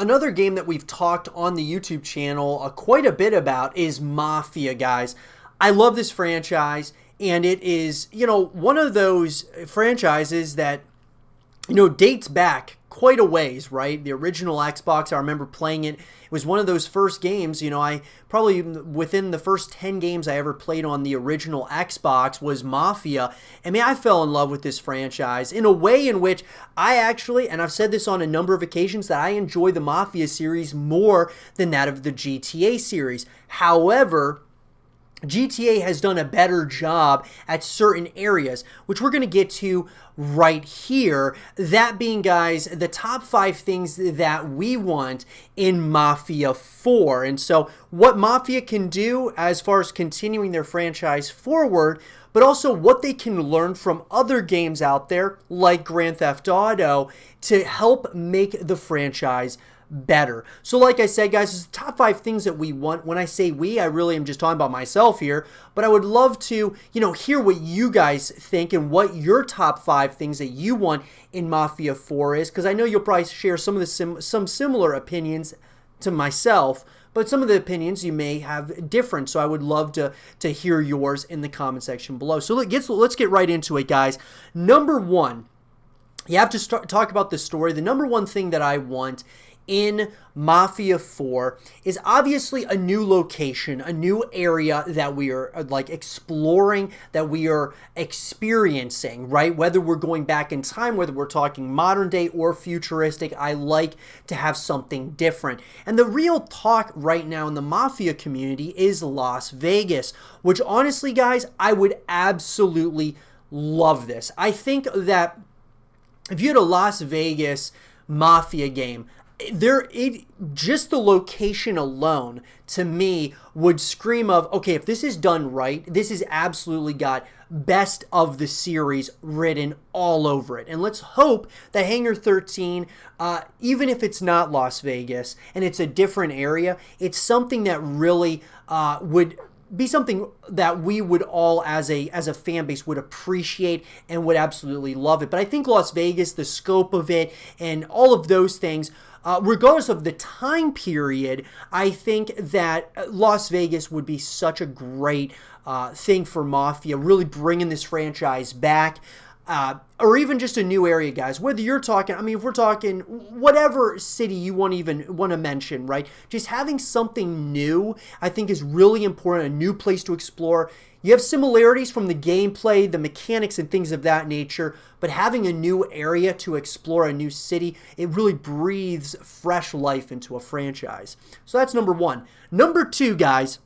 Another game that we've talked on the YouTube channel quite a bit about is Mafia, guys. I love this franchise, and it is, one of those franchises that, dates back quite a ways, right? The original Xbox, I remember playing it. It was one of those first games, I probably within the first 10 games I ever played on the original Xbox was Mafia. I mean, I fell in love with this franchise in a way in which I actually, and I've said this on a number of occasions, that I enjoy the Mafia series more than that of the GTA series. However, GTA has done a better job at certain areas, which we're going to get to right here. That being, guys, the top 5 things that we want in Mafia 4. And so what Mafia can do as far as continuing their franchise forward, but also what they can learn from other games out there like Grand Theft Auto to help make the franchise better. So like I said, guys, it's the top 5 things that we want. When I say we, I really am just talking about myself here, but I would love to, hear what you guys think and what your top 5 things that you want in Mafia 4 is, because I know you'll probably share some of the some similar opinions to myself, but some of the opinions you may have different. So I would love to hear yours in the comment section below. So let's get right into it, guys. Number 1, you have to talk about the story. The number 1 thing that I want in Mafia 4 is obviously a new location, a new area that we are exploring, that we are experiencing, right? Whether we're going back in time, whether we're talking modern day or futuristic, I like to have something different. And the real talk right now in the Mafia community is Las Vegas, which honestly, guys, I would absolutely love this. I think that if you had a Las Vegas Mafia game, just the location alone to me would scream of, okay, if this is done right, this has absolutely got best of the series written all over it. And let's hope that Hangar 13, even if it's not Las Vegas and it's a different area, it's something that really would be something that we would all as a fan base would appreciate and would absolutely love it. But I think Las Vegas, the scope of it and all of those things, regardless of the time period, I think that Las Vegas would be such a great thing for Mafia, really bringing this franchise back. Or even just a new area, guys. Whether you're talking, if we're talking whatever city you want to mention, right? Just having something new, I think, is really important. A new place to explore. You have similarities from the gameplay, the mechanics, and things of that nature, but having a new area to explore, a new city, it really breathes fresh life into a franchise. So that's number 1. Number 2, guys,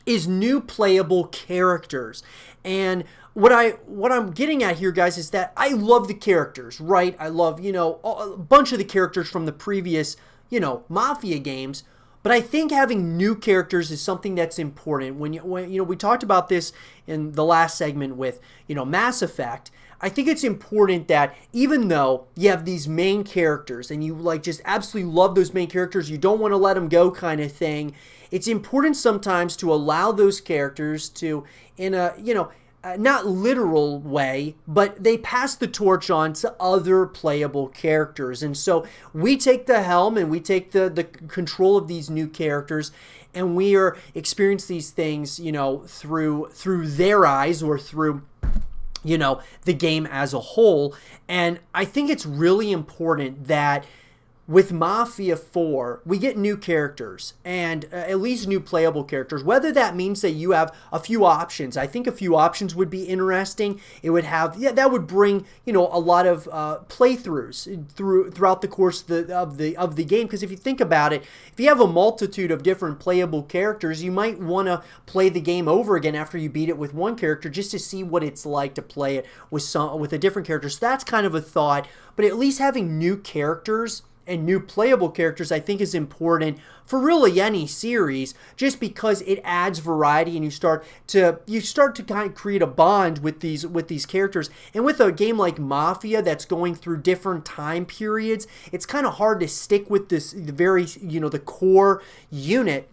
is new playable characters. And what I'm getting at here, guys, is that I love the characters, right? I love, a bunch of the characters from the previous, Mafia games. But I think having new characters is something that's important. When we talked about this in the last segment with, Mass Effect, I think it's important that even though you have these main characters and you just absolutely love those main characters, you don't want to let them go kind of thing, it's important sometimes to allow those characters to, in a, not literal way, but they pass the torch on to other playable characters. And so we take the helm and we take the control of these new characters, and we are experience these things, through their eyes or through the game as a whole. And I think it's really important that with Mafia 4, we get new characters and at least new playable characters, whether that means that you have a few options. I think a few options would be interesting. It would have, that would bring, a lot of playthroughs throughout the course of the game. Because if you think about it, if you have a multitude of different playable characters, you might want to play the game over again after you beat it with one character just to see what it's like to play it with a different character. So that's kind of a thought. But at least having new characters and new playable characters, I think, is important for really any series, just because it adds variety and you start to kind of create a bond with these characters. And with a game like Mafia that's going through different time periods, it's kind of hard to stick with this the core unit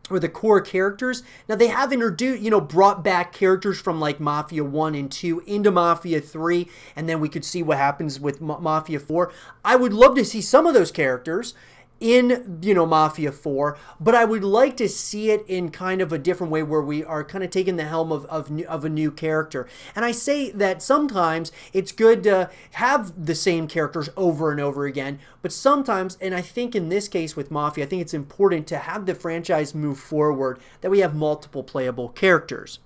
or the core characters. Now they have introduced, brought back characters from like Mafia 1 and 2 into Mafia 3, and then we could see what happens with Mafia 4. I would love to see some of those characters in, Mafia 4, but I would like to see it in kind of a different way where we are kind of taking the helm of a new character. And I say that sometimes it's good to have the same characters over and over again, but sometimes, and I think in this case with Mafia, I think it's important to have the franchise move forward, that we have multiple playable characters.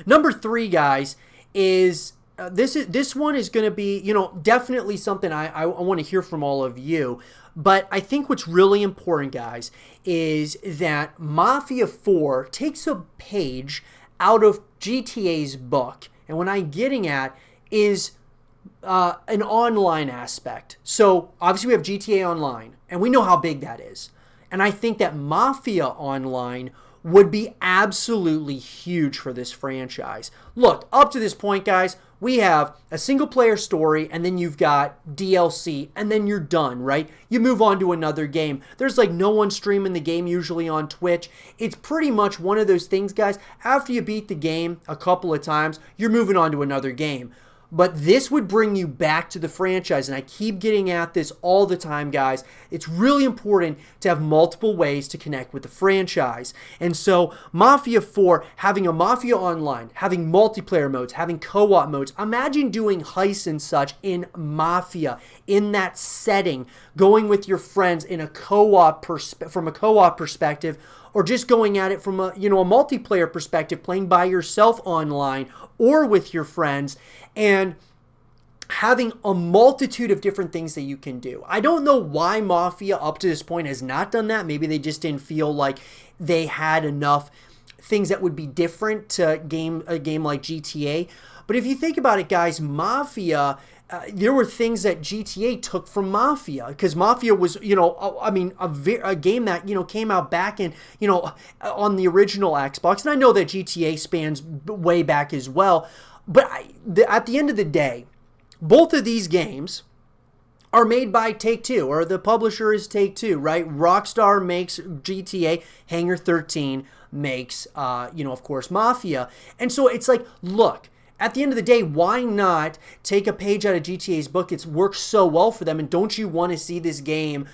Number 3, guys, is this one is going to be, definitely something I want to hear from all of you. But I think what's really important, guys, is that Mafia 4 takes a page out of GTA's book. And what I'm getting at is an online aspect. So obviously we have GTA Online, and we know how big that is. And I think that Mafia Online would be absolutely huge for this franchise. Look, up to this point, guys, we have a single player story, and then you've got DLC, and then you're done, right? You move on to another game. There's like no one streaming the game usually on Twitch. It's pretty much one of those things, guys. After you beat the game a couple of times, you're moving on to another game. But this would bring you back to the franchise, and I keep getting at this all the time, guys. It's really important to have multiple ways to connect with the franchise. And so Mafia 4, having a Mafia Online, having multiplayer modes, having co-op modes. Imagine doing heists and such in Mafia, in that setting, going with your friends in a co-op from a co-op perspective, or just going at it from a multiplayer perspective, playing by yourself online or with your friends, and having a multitude of different things that you can do. I don't know why Mafia up to this point has not done that. Maybe they just didn't feel like they had enough things that would be different to a game like GTA. But if you think about it, guys, Mafia, there were things that GTA took from Mafia, because Mafia was, a game that, came out back in, on the original Xbox. And I know that GTA spans way back as well. But at the end of the day, both of these games are made by Take-Two, or the publisher is Take-Two, right? Rockstar makes GTA, Hangar 13 makes, of course, Mafia. And so it's like, look, at the end of the day, why not take a page out of GTA's book? It's worked so well for them, and don't you want to see this game,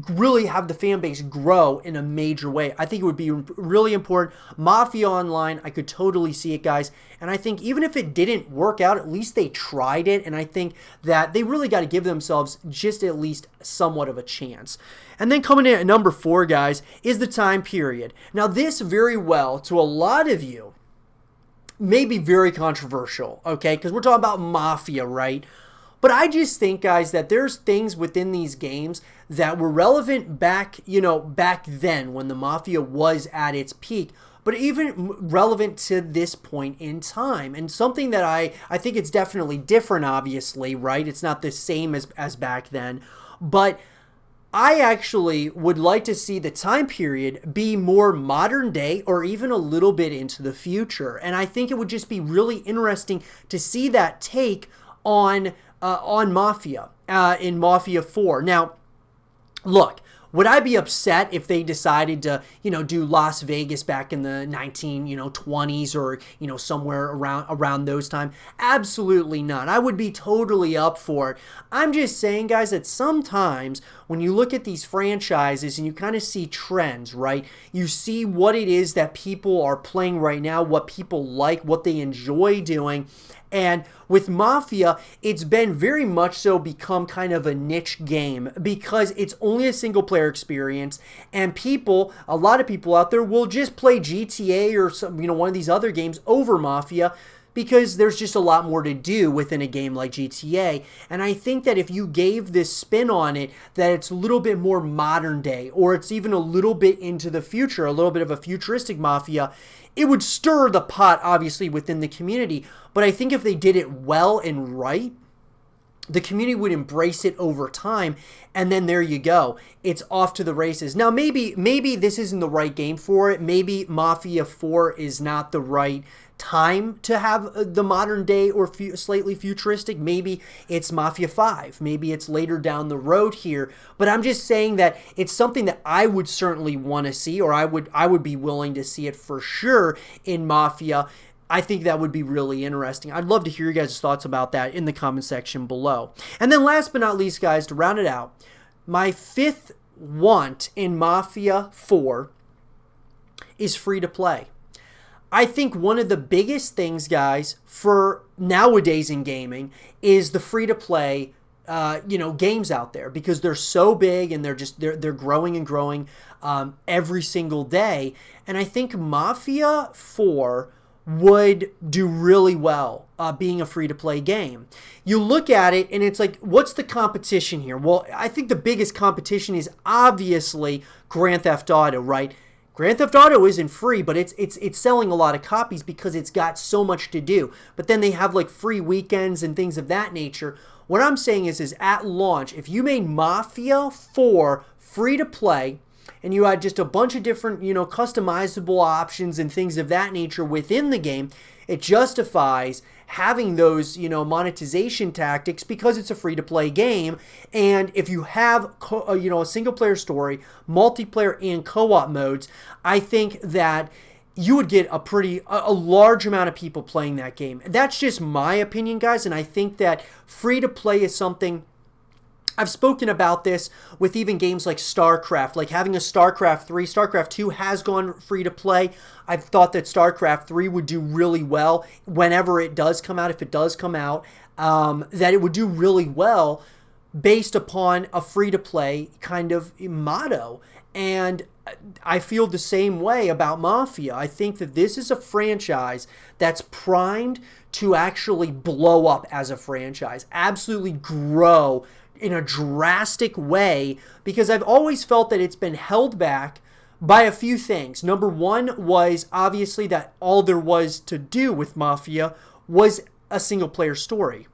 really have the fan base grow in a major way? I think it would be really important. Mafia Online, I could totally see it, guys. And I think even if it didn't work out, at least they tried it. And I think that they really got to give themselves just at least somewhat of a chance. And then coming in at number 4, guys, is the time period. Now, this very well, to a lot of you, may be very controversial, okay? Because we're talking about Mafia, right? But I just think, guys, that there's things within these games that were relevant back then when the Mafia was at its peak, but even relevant to this point in time. And something that I think it's definitely different, obviously, right? It's not the same as back then, but I actually would like to see the time period be more modern day, or even a little bit into the future. And I think it would just be really interesting to see that take on Mafia in Mafia 4. Now, look, would I be upset if they decided to, do Las Vegas back in the 1920s or, somewhere around those times? Absolutely not. I would be totally up for it. I'm just saying, guys, that sometimes when you look at these franchises and you kind of see trends, right? You see what it is that people are playing right now, what people like, what they enjoy doing. And with Mafia, it's been very much so become kind of a niche game, because it's only a single player experience, and a lot of people out there will just play GTA or some, one of these other games over Mafia, because there's just a lot more to do within a game like GTA. And I think that if you gave this spin on it, that it's a little bit more modern day, or it's even a little bit into the future, a little bit of a futuristic Mafia, it would stir the pot, obviously, within the community. But I think if they did it well and right, the community would embrace it over time, and then there you go. It's off to the races. Now, maybe this isn't the right game for it. Maybe Mafia 4 is not the right time to have the modern day or slightly futuristic. Maybe it's Mafia 5. Maybe it's later down the road here. But I'm just saying that it's something that I would certainly want to see, or I would be willing to see it for sure in Mafia. I think that would be really interesting. I'd love to hear your guys' thoughts about that in the comment section below. And then last but not least, guys, to round it out, my fifth want in Mafia 4 is free to play. I think one of the biggest things, guys, for nowadays in gaming is the free to play games out there, because they're so big and they're growing and growing every single day. And I think Mafia 4 would do really well being a free-to-play game. You look at it and it's like, what's the competition here? Well, I think the biggest competition is obviously Grand Theft Auto, right? Grand Theft Auto isn't free, but it's selling a lot of copies because it's got so much to do. But then they have like free weekends and things of that nature. What I'm saying is at launch, if you made Mafia 4 free-to-play, and you had just a bunch of different, customizable options and things of that nature within the game, it justifies having those, monetization tactics because it's a free-to-play game. And if you have, a single-player story, multiplayer, and co-op modes, I think that you would get a large amount of people playing that game. That's just my opinion, guys, and I think that free-to-play is something. I've spoken about this with even games like StarCraft, like having a StarCraft 3. StarCraft 2 has gone free to play. I've thought that StarCraft 3 would do really well whenever it does come out, if it does come out, that it would do really well based upon a free to play kind of motto. And I feel the same way about Mafia. I think that this is a franchise that's primed to actually blow up as a franchise, absolutely grow in a drastic way, because I've always felt that it's been held back by a few things. Number one was obviously that all there was to do with Mafia was a single player story.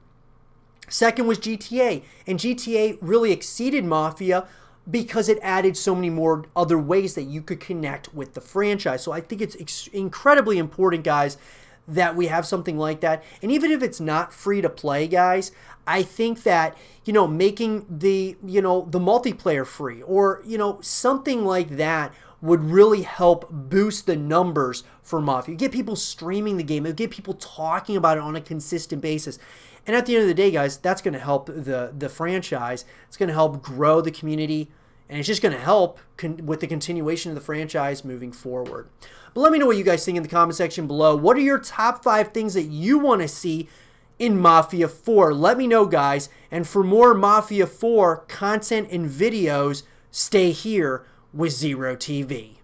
Second was GTA, and GTA really exceeded Mafia because it added so many more other ways that you could connect with the franchise. So I think it's incredibly important, guys, that we have something like that. And even if it's not free to play, guys, I think that, making the multiplayer free, or, something like that would really help boost the numbers for Mafia. You get people streaming the game, you get people talking about it on a consistent basis. And at the end of the day, guys, that's going to help the franchise. It's going to help grow the community, and it's just going to help with the continuation of the franchise moving forward. But let me know what you guys think in the comment section below. What are your top 5 things that you want to see in Mafia 4? Let me know, guys. And for more Mafia 4 content and videos, stay here with Zero TV.